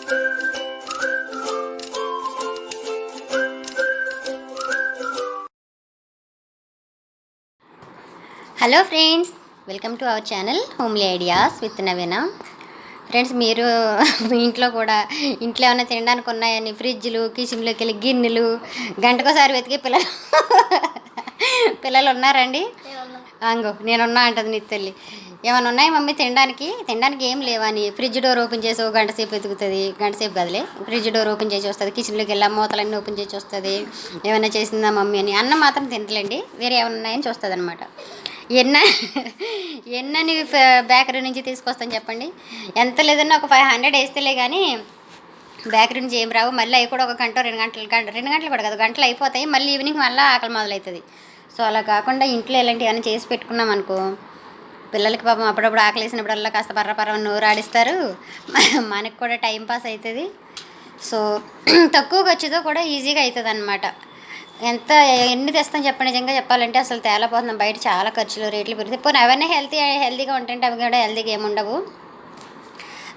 Hello friends, welcome to our channel homely ideas with Naveena. Friends, మీరు మీ ఇంట్లో కూడా ఇంట్లో ఏమైనా తినడానికి ఉన్నాయని ఫ్రిడ్జ్లు కిచెన్లోకి వెళ్ళి గిన్నెలు గంటకోసారి వెతికే పిల్లలు ఉన్నారండి? అంగో నేనున్నా అంటది నీ తల్లి. ఏమైనా ఉన్నాయి మమ్మీ తినడానికి ఏం లేవని ఫ్రిడ్జ్ డోర్ ఓపెన్ చేసి గంట సేపు వెతుకుతుంది. గంట సేపు కదలే, ఫ్రిడ్జ్ డోర్ ఓపెన్ చేసి వస్తుంది, కిచెన్లోకి వెళ్ళి మూతలన్నీ ఓపెన్ చేసి వస్తుంది. ఏమైనా చేసిందా మమ్మీ అని. అన్నం మాత్రం తింటలేండి, వేరే ఏమైనా ఉన్నాయని చూస్తుంది అనమాట. ఎన్నని బేకరీ నుంచి తీసుకొస్తాను చెప్పండి? ఎంత లేదన్నా ఒక 500 వేస్తేలే కానీ బేకరీ నుంచి ఏం రావు. మళ్ళీ అవి కూడా ఒక గంట 2 గంటలు కూడా కదా, గంటలు అయిపోతాయి. మళ్ళీ ఈవినింగ్ మళ్ళీ ఆకలి మొదలవుతుంది. సో అలా కాకుండా ఇంట్లో ఇలాంటివి ఏమైనా చేసి పెట్టుకున్నాం అనుకో, పిల్లలకి పాపం అప్పుడప్పుడు ఆకలి వేసినప్పుడల్లా కాస్త పర్ర నోరు ఆడిస్తారు, మనకు కూడా టైం పాస్ అవుతుంది. సో తక్కువ ఖర్చుతో కూడా ఈజీగా అవుతుంది అన్నమాట. ఎన్ని తెస్తాం చెప్పండి? నిజంగా చెప్పాలంటే అసలు తేలపోతున్నాం. బయట చాలా ఖర్చులు రేట్లు పెరిగితే పోనీ అవన్నీ హెల్తీగా ఉంటాయంటే అవి కూడా హెల్తీగా ఏముండవు.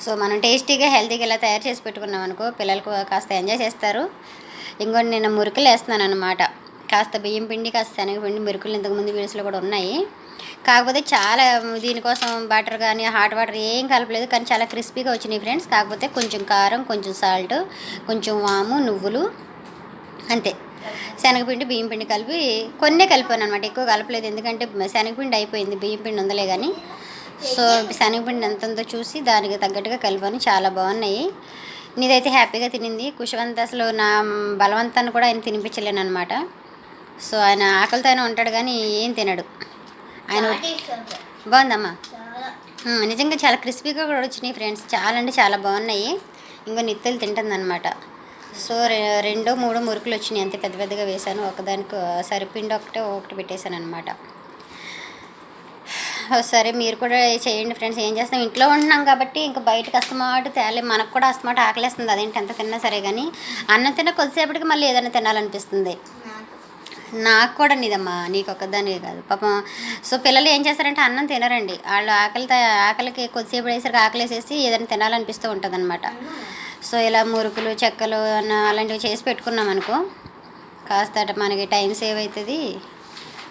సో మనం టేస్టీగా హెల్తీగా ఇలా తయారు చేసి పెట్టుకున్నాం అనుకో, పిల్లలకు కాస్త ఎంజాయ్ చేస్తారు. ఇంకోటి నేను మురుకులు వేస్తున్నాను అనమాట. కాస్త బియ్యం పిండి, కాస్త శనగపిండి. మురుకులు ఇంతకుముందు వీడియోస్లో కూడా ఉన్నాయి. కాకపోతే చాలా దీనికోసం బటర్ కానీ హాట్ వాటర్ ఏం కలపలేదు, కానీ చాలా క్రిస్పీగా వచ్చినాయి ఫ్రెండ్స్. కాకపోతే కొంచెం కారం, కొంచెం సాల్ట్, కొంచెం వాము, నువ్వులు, అంతే. శనగపిండి బియ్యం పిండి కలిపి కొన్నే కలిపాను అనమాట, ఎక్కువ కలపలేదు. ఎందుకంటే శనగపిండి అయిపోయింది, బియ్యం పిండి ఉందలే కానీ. సో శనగపిండి ఎంత ఉందో చూసి దానికి తగ్గట్టుగా కలిపాను. చాలా బాగున్నాయి. నీదైతే హ్యాపీగా తినింది. కుషవంత్ అసలు నా బలవంతాన్ని కూడా ఆయన తినిపించలేను అనమాట. సో ఆయన ఆకలితో అయినా ఉంటాడు కానీ ఏం తినడు ఆయన. బాగుందమ్మా, నిజంగా చాలా క్రిస్పీగా కూడా వచ్చినాయి ఫ్రెండ్స్. చాలా అంటే చాలా బాగున్నాయి. ఇంకో నిత్యలు తింటుందన్నమాట. సో 2-3 మురుకులు వచ్చినాయి, అంతే. పెద్ద పెద్దగా వేసాను. ఒకదానికి సరిపిండి ఒకటి పెట్టేశాను అనమాట. సరే మీరు కూడా చేయండి ఫ్రెండ్స్. ఏం చేస్తాం, ఇంట్లో ఉంటున్నాం కాబట్టి ఇంకా బయటకు అస్తమాట తేలే. మనకు కూడా అస్తమాట ఆకలేస్తుంది. అదేంటి ఎంత తిన్నా సరే కానీ అన్నం తిన్న కొద్దిసేపటికి మళ్ళీ ఏదైనా తినాలనిపిస్తుంది. నాకు కూడా నీదమ్మా, నీకు ఒక్కదానికే కాదు పాపం. సో పిల్లలు ఏం చేస్తారంటే అన్నం తినరండి. వాళ్ళు ఆకలికి కొద్దిసేపు వేసరికి ఆకలేసేసి ఏదైనా తినాలనిపిస్తూ ఉంటుంది అనమాట. సో ఇలా మురుకులు, చెక్కలు అలాంటివి చేసి పెట్టుకున్నాం అనుకో, కాస్త మనకి టైం సేవ్ అవుతుంది.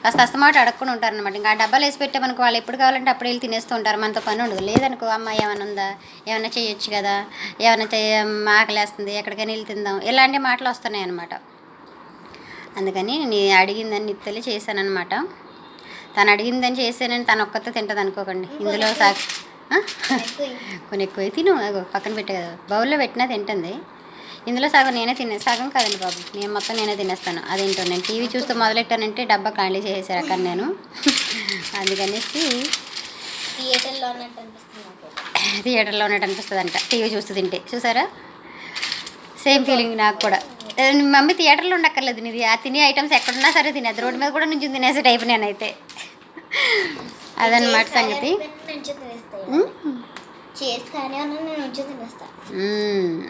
కాస్త అస్తమాట అడగకుండా ఉంటారనమాట. ఇంకా ఆ డబ్బాలు వేసి పెట్టామనుకో, వాళ్ళు ఎప్పుడు కావాలంటే అప్పుడు వెళ్ళి తినేస్తూ ఉంటారు, మనతో పని ఉండదు. లేదనుకో, అమ్మ ఏమైనా ఉందా, ఏమైనా చేయొచ్చు కదా, ఏమైనా ఆకలేస్తుంది, ఎక్కడికైనా వెళ్ళి తిందాం, ఇలాంటి మాటలు వస్తున్నాయి అనమాట. అందుకని నేను అడిగిందని నిత్తలే చేశానమాట. తను అడిగిందని చేసానని తను ఒక్కతో తింటుంది అనుకోకండి. ఇందులో కొన్ని ఎక్కువ తిను, పక్కన పెట్టే కదా, బౌల్లో పెట్టినా తింటుంది. ఇందులో సగం నేనే సగం కాదండి బాబు, నేను మొత్తం నేనే తినేస్తాను. అదేంటో నేను టీవీ చూస్తూ మొదలెట్టానంటే డబ్బా ఖాళీ చేసేసారు అక్కడ నేను. అందుకనేసి థియేటర్లో ఉన్నట్టు అనిపిస్తుంది అంట టీవీ చూస్తూ తింటే. చూసారా, సేమ్ ఫీలింగ్ నాకు కూడా. మమ్మీ థియేటర్లో ఉండక్కర్లేదు, నీది ఆ తినే ఐటమ్స్ ఎక్కడున్నా సరే తినేది. రోడ్డు మీద కూడా నుంచి తినేసే టైప్ నేనైతే. అదనమాట సంగతి.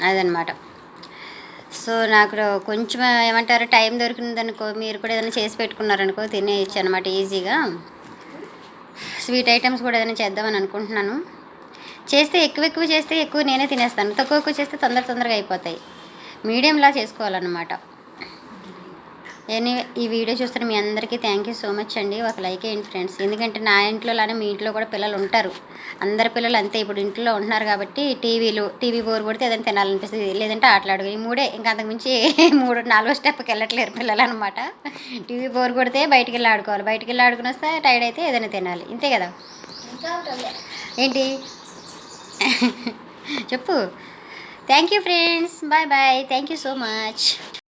అదనమాట. సో నాకు కొంచెం ఏమంటారు, టైం దొరికిందనుకో, మీరు కూడా ఏదైనా చేసి పెట్టుకున్నారనుకో తినేయచ్చు అనమాట ఈజీగా. స్వీట్ ఐటమ్స్ కూడా ఏదైనా చేద్దామని అనుకుంటున్నాను. చేస్తే ఎక్కువ చేస్తే ఎక్కువ నేనే తినేస్తాను, తక్కువ చేస్తే తొందరగా అయిపోతాయి. మీడియంలా చేసుకోవాలన్నమాట. ఎనీవే, ఈ వీడియో చూస్తున్న మీ అందరికీ థ్యాంక్ యూ సో మచ్ అండి. ఒక లైక్ వేయండి ఫ్రెండ్స్. ఎందుకంటే నా ఇంట్లోలానే మీ ఇంట్లో కూడా పిల్లలు ఉంటారు. అందరి పిల్లలు అంతే ఇప్పుడు ఇంట్లో ఉంటున్నారు కాబట్టి టీవీ బోర్ కొడితే ఏదైనా తినాలనిపిస్తుంది, లేదంటే ఆటలాడు. ఈ మూడే, ఇంకా అంతకుమించి 3-4 స్టెప్కి వెళ్ళట్లేరు పిల్లలు అనమాట. టీవీ బోర్ కొడితే బయటికి వెళ్ళి ఆడుకోవాలి, బయటికి వెళ్ళి ఆడుకుని వస్తే టైర్డ్ అయితే ఏదైనా తినాలి, ఇంతే కదా. ఏంటి చెప్పు. Thank you friends, bye bye, thank you so much.